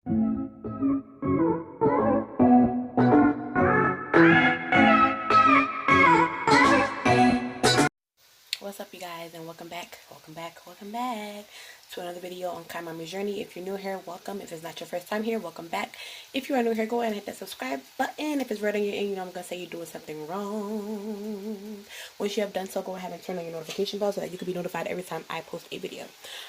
What's up, you guys, and welcome back to another video on ky&mommys journey. If you're new here, welcome. If it's not your first time here, welcome back. If you are new here, go ahead and hit that subscribe button. If it's red on your end, you know I'm gonna say you're doing something wrong. Once you have done so, go ahead and turn on your notification bell so that you can be notified every time I post a video.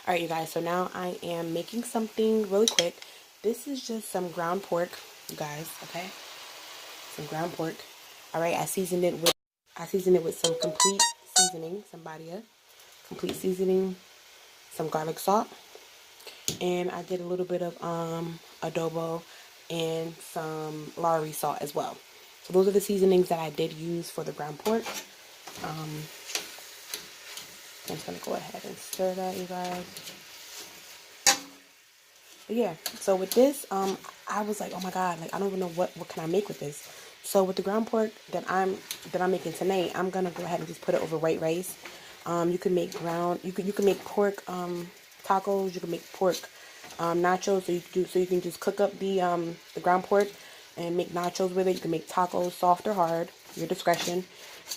Alright, you guys, so now I am making something really quick. This is just some ground pork, you guys, okay? Some ground pork. Alright, I seasoned it with some complete seasoning, some badia, complete seasoning, some garlic salt, and I did a little bit of adobo and some Lari salt as well. So those are the seasonings that I did use for the ground pork. I'm just gonna go ahead and stir that, you guys. But yeah, so with this, I was like, oh my god, like I don't even know what can I make with this. So with the ground pork that I'm making tonight, I'm gonna go ahead and just put it over white rice. You can make you can make pork tacos. You can make pork nachos. So you can just cook up the ground pork and make nachos with it. You can make tacos, soft or hard, your discretion.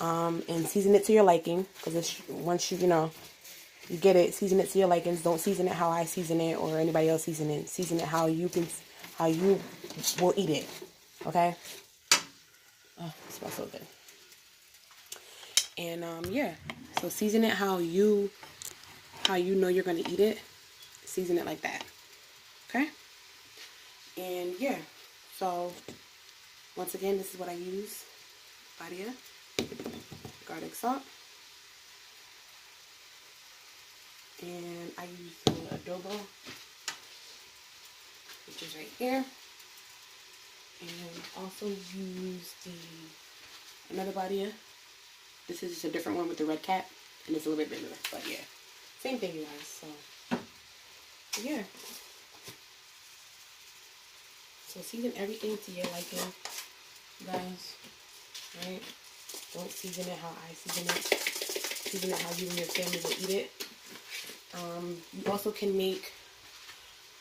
And season it to your liking, because once you get it, season it to your likings. Don't season it how I season it or anybody else season it. Season it how you will eat it. Okay. Oh, it smells so good. And yeah, so season it how you know you're gonna eat it. Season it like that. Okay. And yeah, so once again, this is what I use: badia, garlic salt, and I use the adobo, which is right here. And also use another badia. This is just a different one with the red cap, and it's a little bit bigger. But yeah, same thing, you guys. So yeah. So season everything to your liking, you guys. Right? Don't season it how I season it. Season it how you and your family will eat it. You also can make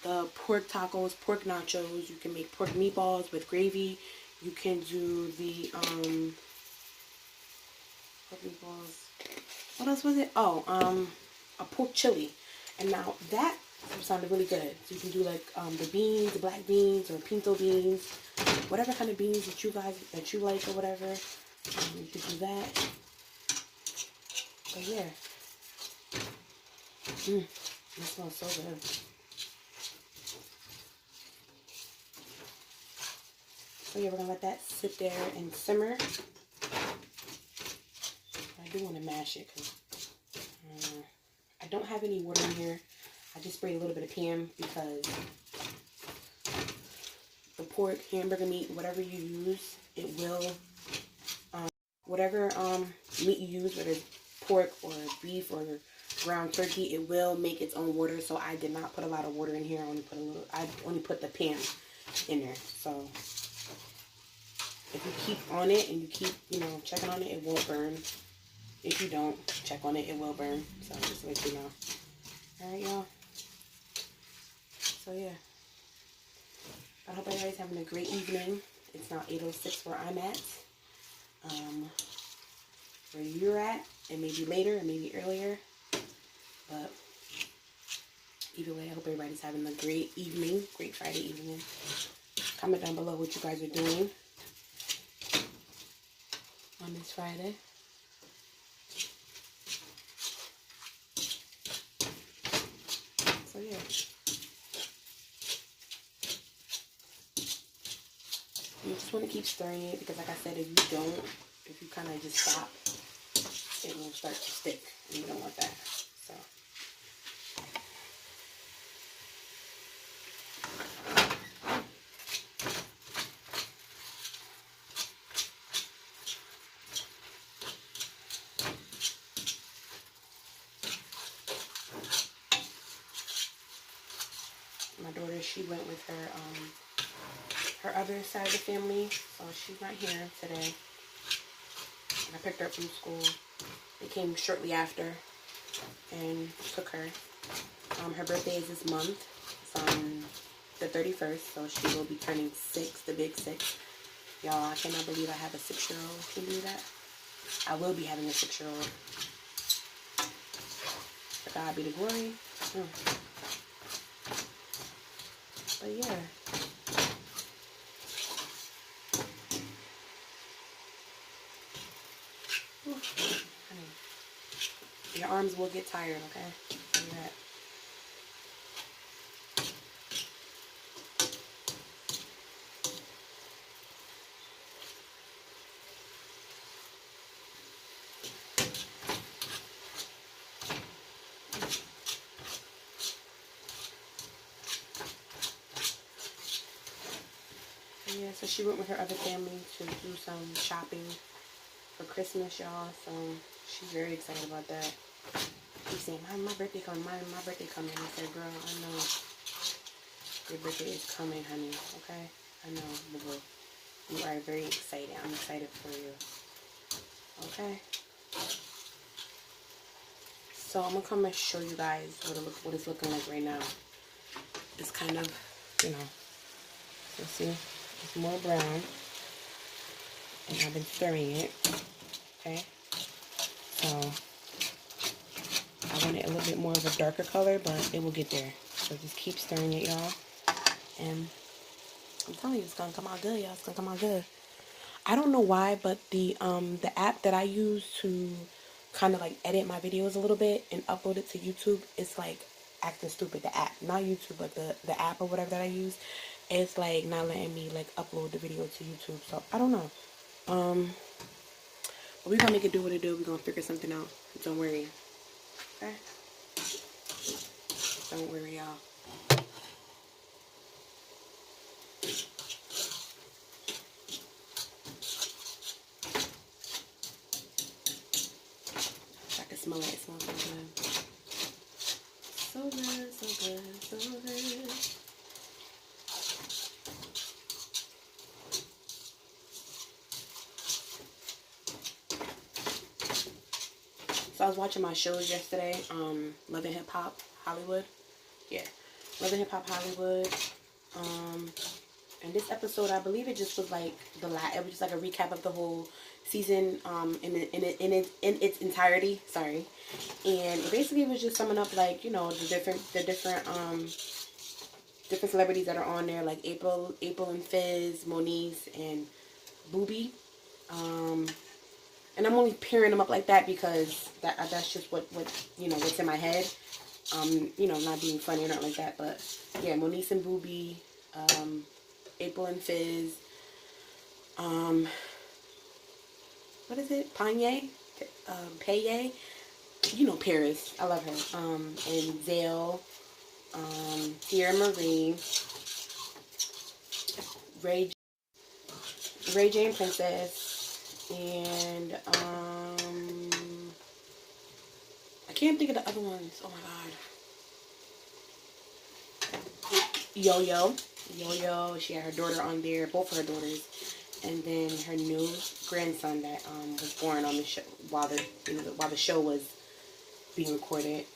the pork tacos, pork nachos. You can make pork meatballs with gravy. You can do the pork meatballs. What else was it? Oh, a pork chili. And now that sounded really good. So you can do like the beans, the black beans or pinto beans, whatever kind of beans that you like or whatever. You could do that. But yeah. That smells so good. So yeah, we're gonna let that sit there and simmer. I do want to mash it because I don't have any water in here. I just sprayed a little bit of Pam because the pork, hamburger meat, whatever you use, it will, whatever meat you use, whether it's pork or beef or ground turkey, it will make its own water. So I did not put a lot of water in here. I only put the Pam in there. So if you keep on it and you keep, checking on it, it won't burn. If you don't check on it, it will burn. So just to let you know. Alright, y'all. So yeah. I hope everybody's having a great evening. It's now 8:06 where I'm at. Where you're at, and maybe later, and maybe earlier. But either way, I hope everybody's having a great evening, great Friday evening. Comment down below what you guys are doing on this Friday. So yeah. You just want to keep stirring it because, like I said, if you kind of just stop, it will start to stick, and you don't want that. So. My daughter, she went with her other side of the family, so she's not here today. And I picked her up from school. They came shortly after and took her. Her birthday is this month. It's on the 31st, so she will be turning 6, the big 6. Y'all, I cannot believe I have a 6-year-old. Can you believe that? I will be having a 6-year-old. To God be the glory. But yeah. Ooh, honey. Your arms will get tired, okay? Tell you that. Yeah, so she went with her other family to do some shopping for Christmas, y'all. So she's very excited about that. She's saying, my birthday coming, my birthday coming. I said, girl, I know your birthday is coming, honey, okay? I know, boo-boo. You are very excited. I'm excited for you, okay? So I'm going to come and show you guys what it's looking like right now. It's kind of, you know, let's see. It's more brown, and I've been stirring it, okay? So, I want it a little bit more of a darker color, but it will get there. So just keep stirring it, y'all. And I'm telling you, it's gonna come out good, y'all. It's gonna come out good. I don't know why, but the app that I use to kind of like edit my videos a little bit and upload it to YouTube, it's like acting stupid. The app, not YouTube, but the app or whatever that I use. It's like not letting me like upload the video to YouTube. So I don't know. But we're gonna make it do what it do. We're gonna figure something out. Don't worry. Okay? Don't worry, y'all. I can smell it. It smells so good. So good, so good, so good. So I was watching my shows yesterday, Love and Hip Hop Hollywood. Yeah, Love and Hip Hop Hollywood. And this episode, I believe it just was like it was just like a recap of the whole season, in its entirety. Sorry, and it basically was just summing up like, you know, the different celebrities that are on there, like April and Fizz, Moniece and Booby. And I'm only pairing them up like that because that's just what you know, what's in my head. You know, not being funny or not like that, but yeah, Moniece and Booby, April and Fizz, what is it? Panye? Paye? You know, Paris. I love her. And Zale, Sierra Marie, Ray J and Princess, and I can't think of the other ones. Oh my god. Yo-Yo. She had her daughter on there, both of her daughters, and then her new grandson that was born on the show while the show was being recorded.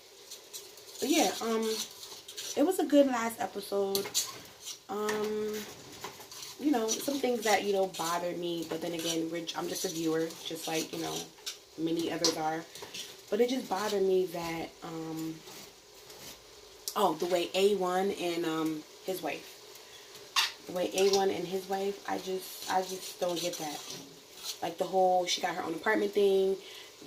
But yeah, it was a good last episode. You know, some things that, you know, bothered me, but then again, I'm just a viewer, just like, you know, many others are. But it just bothered me that, the way A1 and his wife. The way A1 and his wife, I just don't get that. Like the whole, she got her own apartment thing.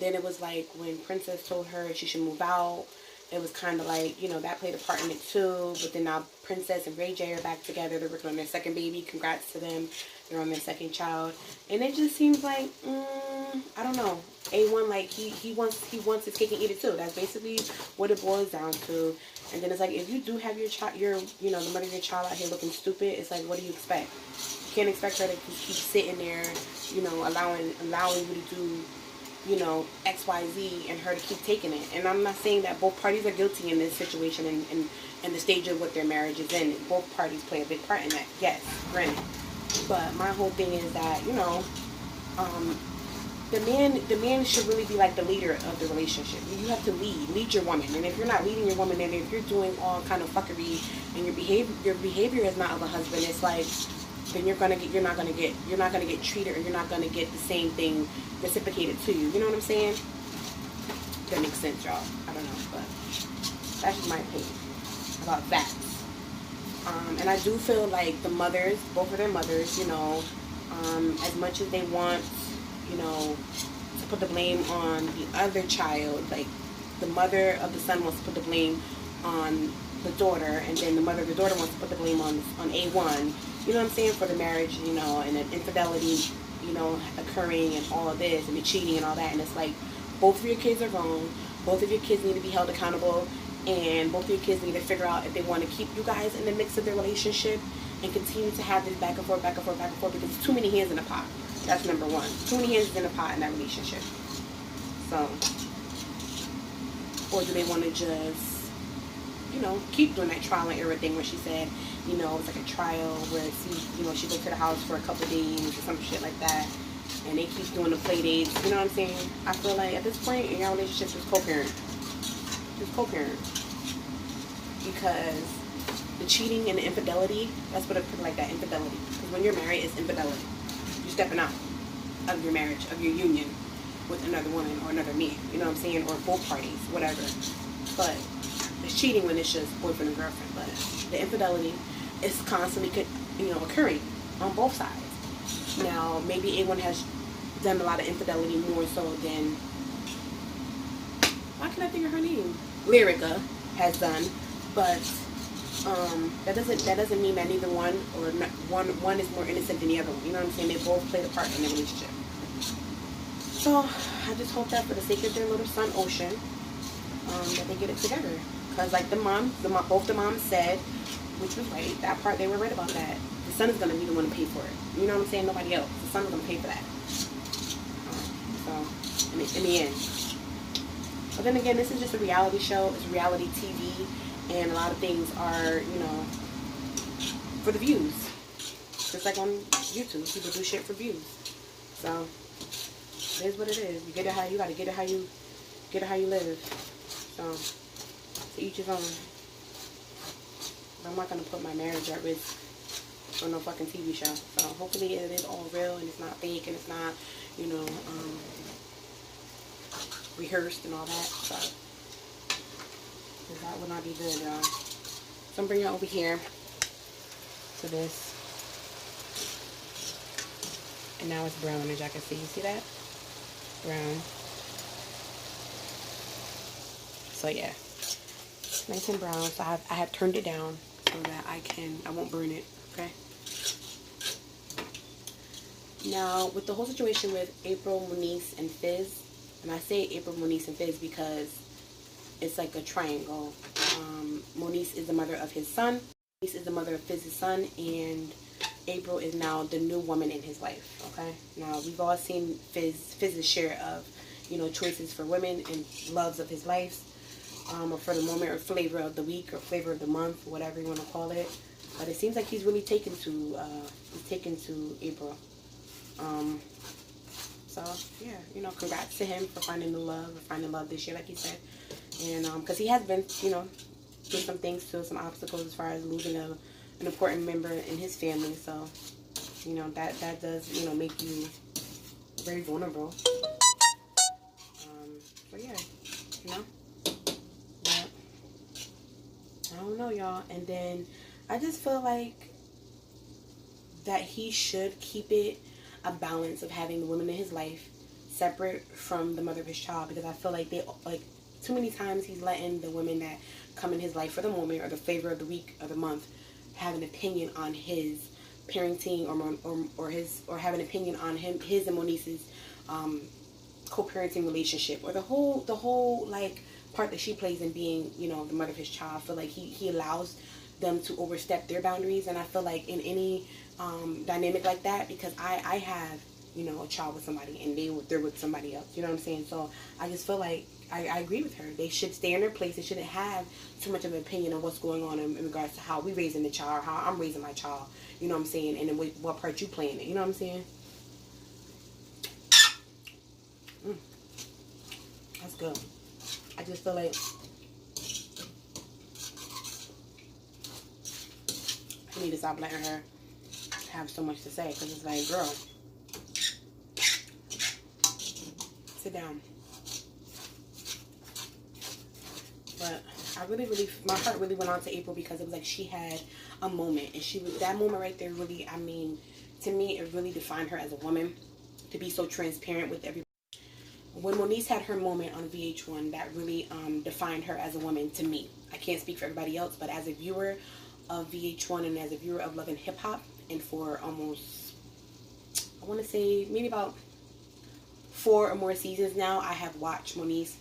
Then it was like when Princess told her she should move out. It was kind of like, you know, that played a part in it too. But then now Princess and Ray J are back together. They're working on their second baby. Congrats to them. They're on their second child. And it just seems like, I don't know. A1, like, he wants his cake and eat it too. That's basically what it boils down to. And then it's like, if you do have your child, you know, the mother of your child out here looking stupid, it's like, what do you expect? You can't expect her to keep sitting there, you know, allowing you to do, you know, X, Y, Z, and her to keep taking it. And I'm not saying that both parties are guilty in this situation and the stage of what their marriage is in. Both parties play a big part in that. Yes, granted. But my whole thing is that, you know, the man should really be like the leader of the relationship. You have to lead your woman. And if you're not leading your woman, and if you're doing all kind of fuckery and your behavior is not of a husband, it's like, then you're not gonna get treated, or you're not gonna get the same thing reciprocated to you. You know what I'm saying? That makes sense, y'all. I don't know, but that's just my opinion about that. And I do feel like the mothers, both of their mothers, you know, as much as they want, you know, to put the blame on the other child, like the mother of the son wants to put the blame on the daughter, and then the mother of the daughter wants to put the blame on A1, you know what I'm saying, for the marriage, you know, and the infidelity, you know, occurring, and all of this, and the cheating and all that. And it's like, both of your kids are wrong, both of your kids need to be held accountable, and both of your kids need to figure out if they want to keep you guys in the mix of their relationship and continue to have this back and forth, because it's too many hands in the pot. That's number one. Too many hands in the pot in that relationship. So, or do they want to just, you know, keep doing that trial and error thing where she said, you know, it's like a trial where she, you know, she goes to the house for a couple of days or some shit like that, and they keep doing the play dates. You know what I'm saying? I feel like at this point in your relationship, just co-parent. Just co-parent. Because the cheating and the infidelity, that's what I put like that, infidelity. Because when you're married, it's infidelity. You're stepping out of your marriage, of your union with another woman or another man. You know what I'm saying? Or both parties, whatever. But it's cheating when it's just boyfriend and girlfriend. But the infidelity is constantly, you know, occurring on both sides. Now, maybe A1 has done a lot of infidelity more so than, why can't I think of her name? Lyrica has done, but that doesn't mean that neither one or one is more innocent than the other one. You know what I'm saying? They both played a part in the relationship. So I just hope that for the sake of their little son Ocean, that they get it together. Cause like both the moms said, which was right, that part they were right about that. The son is gonna be the one to pay for it. You know what I'm saying? Nobody else. The son is gonna pay for that. So in the end. But then again, this is just a reality show. It's reality TV. And a lot of things are, you know, for the views. Just like on YouTube, people do shit for views. So it is what it is. You get it how you gotta get it how you live. So to each his own. But I'm not gonna put my marriage at risk for no fucking TV show. So hopefully it is all real and it's not fake and it's not, you know, rehearsed and all that. So that would not be good, y'all. So I'm bringing it over here to this. And now it's brown, as y'all can see. You see that? Brown. So yeah. Nice and brown. So I have turned it down so that I won't burn it. Okay? Now, with the whole situation with April, Moniece, and Fizz, and I say April, Moniece, and Fizz because it's like a triangle. Moniece is the mother of his son. Moniece is the mother of Fizz's son, and April is now the new woman in his life. Okay. Now we've all seen Fizz's share of, you know, choices for women and loves of his life, or for the moment, or flavor of the week, or flavor of the month, whatever you want to call it. But it seems like he's really taken to April. So yeah, you know, congrats to him for finding the love, or finding love this year, like he said. And because he has been, you know, through some things, through some obstacles as far as losing an important member in his family. So, you know, that does, you know, make you very vulnerable. So yeah, you know. But I don't know, y'all. And then I just feel like that he should keep it a balance of having the women in his life separate from the mother of his child, because I feel like too many times he's letting the women that come in his life for the moment, or the flavor of the week or the month, have an opinion on his parenting, or have an opinion on his and Moniece's co-parenting relationship, or the whole like part that she plays in being, you know, the mother of his child. I feel like he allows them to overstep their boundaries. And I feel like in any dynamic like that, because I have, you know, a child with somebody and they're with somebody else, you know what I'm saying? So I just feel like I agree with her. They should stay in their place. They shouldn't have too much of an opinion on what's going on in regards to how we raising the child, or how I'm raising my child, you know what I'm saying, and then what part you playing in, you know what I'm saying? That's good. I just feel like I need to stop letting her have so much to say, because it's like, girl, sit down. But I really, my heart really went on to April, because it was like she had a moment, and that moment right there really, I mean, to me, it really defined her as a woman, to be so transparent with everybody. When Moniece had her moment on VH1, that really defined her as a woman to me. I can't speak for everybody else, but as a viewer of VH1 and as a viewer of Love and Hip Hop, and for almost, I want to say maybe about 4 or more seasons now, I have watched Moniece,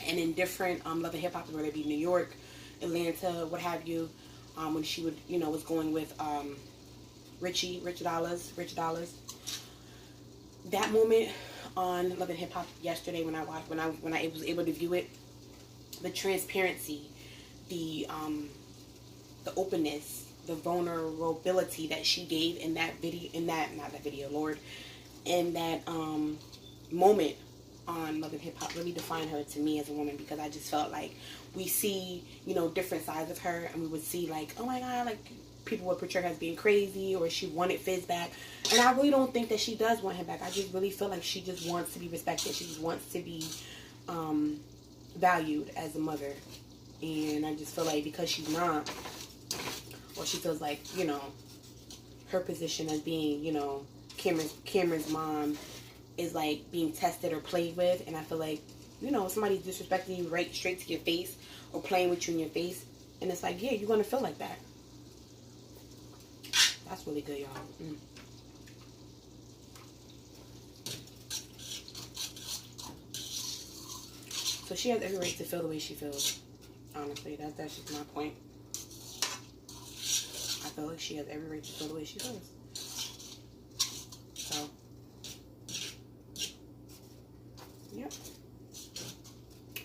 and in different Love and Hip Hop, whether it be New York, Atlanta, what have you, when she would, you know, was going with Rich Dollars. That moment on Love and Hip Hop yesterday, when I watched, when I was able to view it, the transparency, the openness, the vulnerability that she gave in that video, in that moment on Love and Hip Hop really defined her to me as a woman, because I just felt like we see, you know, different sides of her, and we would see like, oh my God, like people would portray her as being crazy, or she wanted Fizz back, and I really don't think that she does want him back. I just really feel like she just wants to be respected. She just wants to be valued as a mother, and I just feel like because she's not, or she feels like, you know, her position as being, you know, Cameron's mom is like being tested or played with, and I feel like, you know, somebody's disrespecting you right straight to your face, or playing with you in your face, and it's like, yeah, you're gonna feel like that. That's really good, y'all. So she has every right to feel the way she feels. Honestly, that's just my point. I feel like she has every right to feel the way she feels. So, yeah.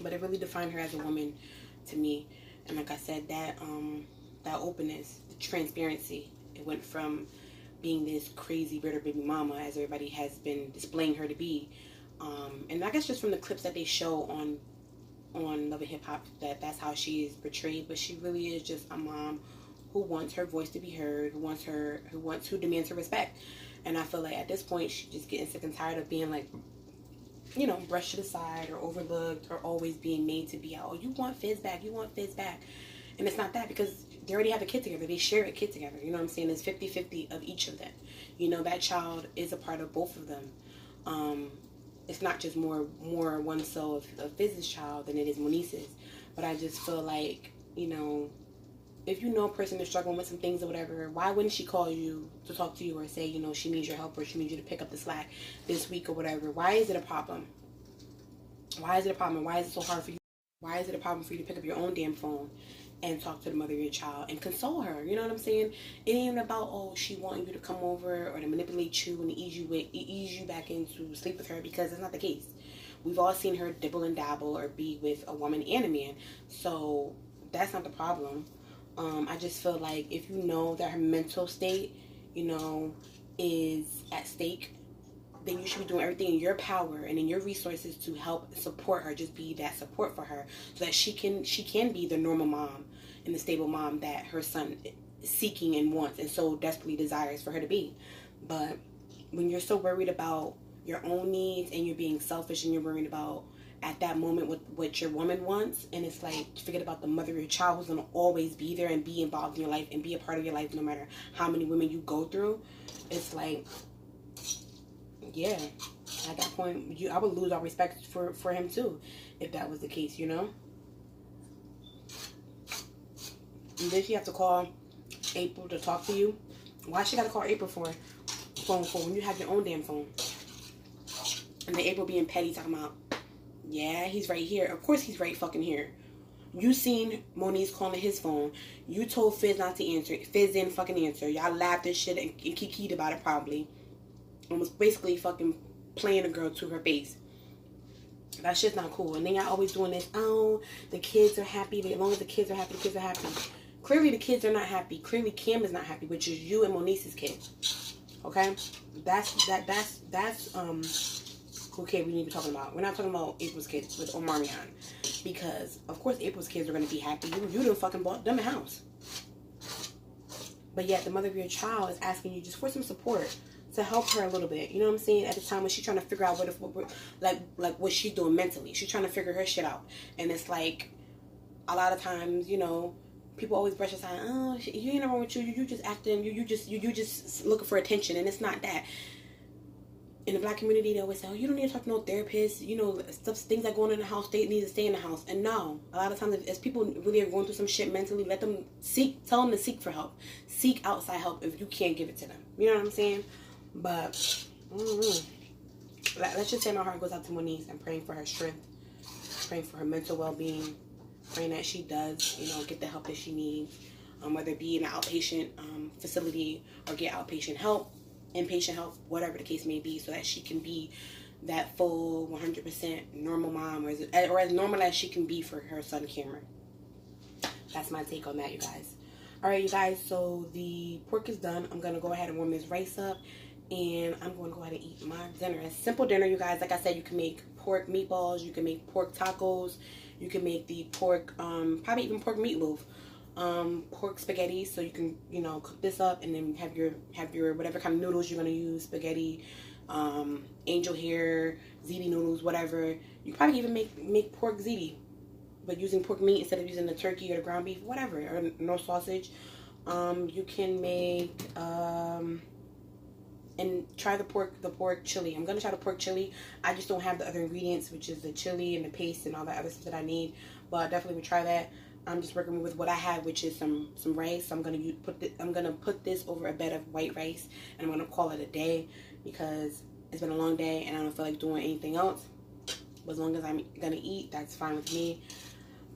But it really defined her as a woman to me. And like I said, that openness, the transparency, it went from being this crazy bitter baby mama, as everybody has been displaying her to be. And I guess just from the clips that they show on Love and Hip Hop, that's how she is portrayed. But she really is just a mom who wants her voice to be heard, who demands her respect. And I feel like at this point, she's just getting sick and tired of being like, you know, brushed to the side or overlooked, or always being made to be, oh, you want Fizz back, you want Fizz back. And it's not that, because they already have a kid together. They share a kid together. You know what I'm saying? It's 50-50 of each of them. You know, that child is a part of both of them. It's not just more one soul of Fizz's child than it is Moniece's. But I just feel like, you know, if you know a person is struggling with some things or whatever, why wouldn't she call you to talk to you, or say, you know, she needs your help, or she needs you to pick up the slack this week or whatever? Why is it a problem? Why is it a problem? Why is it so hard for you? Why is it a problem for you to pick up your own damn phone and talk to the mother of your child and console her? You know what I'm saying? It ain't even about, oh, she wanting you to come over or to manipulate you and ease you back into sleep with her, because that's not the case. We've all seen her dibble and dabble or be with a woman and a man. So that's not the problem. I just feel like if you know that her mental state, you know, is at stake, then you should be doing everything in your power and in your resources to help support her. Just be that support for her, so that she can be the normal mom and the stable mom that her son is seeking and wants and so desperately desires for her to be. But when you're so worried about your own needs, and you're being selfish, and you're worried about at that moment what your woman wants, and it's like, forget about the mother of your child, who's going to always be there and be involved in your life and be a part of your life no matter how many women you go through. It's like, yeah, at that point, I would lose all respect for him too, if that was the case, you know? And then she have to call April to talk to you. Why she gotta call April for phone when you have your own damn phone? And then April being petty, talking about, yeah, he's right here. Of course he's right fucking here. You seen Moniece calling his phone. You told Fizz not to answer it. Fizz didn't fucking answer. Y'all laughed and shit and kikied about it probably. And was basically fucking playing a girl to her face. That shit's not cool. And then y'all always doing this, oh, the kids are happy. As long as the kids are happy, the kids are happy. Clearly the kids are not happy. Clearly Cam is not happy, which is you and Moniece's kid. Okay? That's who kid we need to be talking about. We're not talking about April's kids with Omarion, because of course April's kids are going to be happy. You done fucking bought them a house, but yet the mother of your child is asking you just for some support to help her a little bit. You know what I'm saying? At the time when she's trying to figure out what she's doing mentally, she's trying to figure her shit out, and it's like a lot of times, you know, people always brush aside. Oh, you ain't wrong with you. You just acting. You just looking for attention, and it's not that. In the black community, they always say, oh, you don't need to talk to no therapist. You know, things that go on in the house, they need to stay in the house. And no, a lot of times, if people really are going through some shit mentally, tell them to seek for help. Seek outside help if you can't give it to them. You know what I'm saying? But, let's just say my heart goes out to Monique and praying for her strength, praying for her mental well-being, praying that she does, you know, get the help that she needs, whether it be in an outpatient facility or get outpatient help, inpatient help, whatever the case may be, so that she can be that full 100% normal mom, or as normal as she can be for her son Cameron. That's my take on that, you guys. Alright, you guys, so the pork is done. I'm going to go ahead and warm this rice up, and I'm going to go ahead and eat my dinner. It's a simple dinner, you guys. Like I said, you can make pork meatballs, you can make pork tacos, you can make the pork, probably even pork meatloaf. Pork spaghetti, so you can, you know, cook this up and then have your whatever kind of noodles you're going to use, spaghetti, angel hair, ziti noodles, whatever. You probably even make pork ziti, but using pork meat instead of using the turkey or the ground beef, whatever, or no sausage. You can make and try the pork chili. I'm gonna try the pork chili. I just don't have the other ingredients, which is the chili and the paste and all that other stuff that I need, but definitely would try that. I'm just working with what I have, which is some rice. I'm gonna put this over a bed of white rice, and I'm gonna call it a day because it's been a long day and I don't feel like doing anything else. But as long as I'm gonna eat, that's fine with me.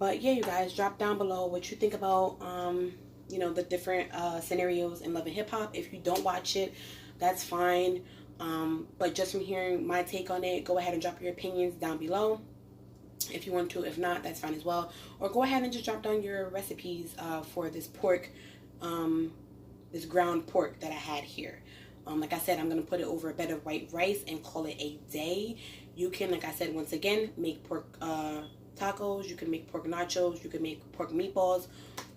But yeah, you guys, drop down below what you think about you know, the different scenarios in Love and Hip Hop. If you don't watch it, that's fine. But just from hearing my take on it, go ahead and drop your opinions down below if you want to. If not, that's fine as well. Or go ahead and just drop down your recipes for this pork, this ground pork that I had here. Like I said, I'm going to put it over a bed of white rice and call it a day. You can, like I said, once again, make pork tacos. You can make pork nachos. You can make pork meatballs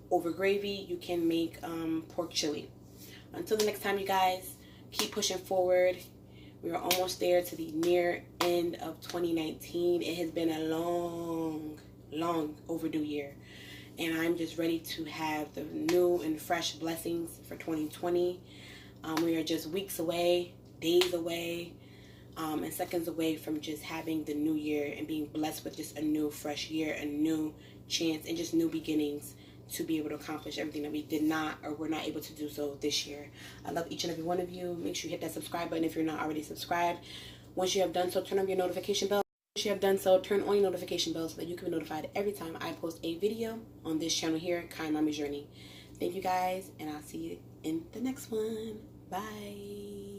over gravy. You can make pork chili. Until the next time, you guys, keep pushing forward. We are almost there to the near end of 2019. It has been a long, long overdue year. And I'm just ready to have the new and fresh blessings for 2020. We are just weeks away, days away, and seconds away from just having the new year and being blessed with just a new, fresh year, a new chance, and just new beginnings to be able to accomplish everything that we did not or were not able to do so this year. I love each and every one of you. Make sure you hit that subscribe button if you're not already subscribed. Once you have done so, turn on your notification bell. Once you have done so, turn on your notification bell so that you can be notified every time I post a video on this channel here, ky&mommysjourney. Thank you guys, and I'll see you in the next one. Bye.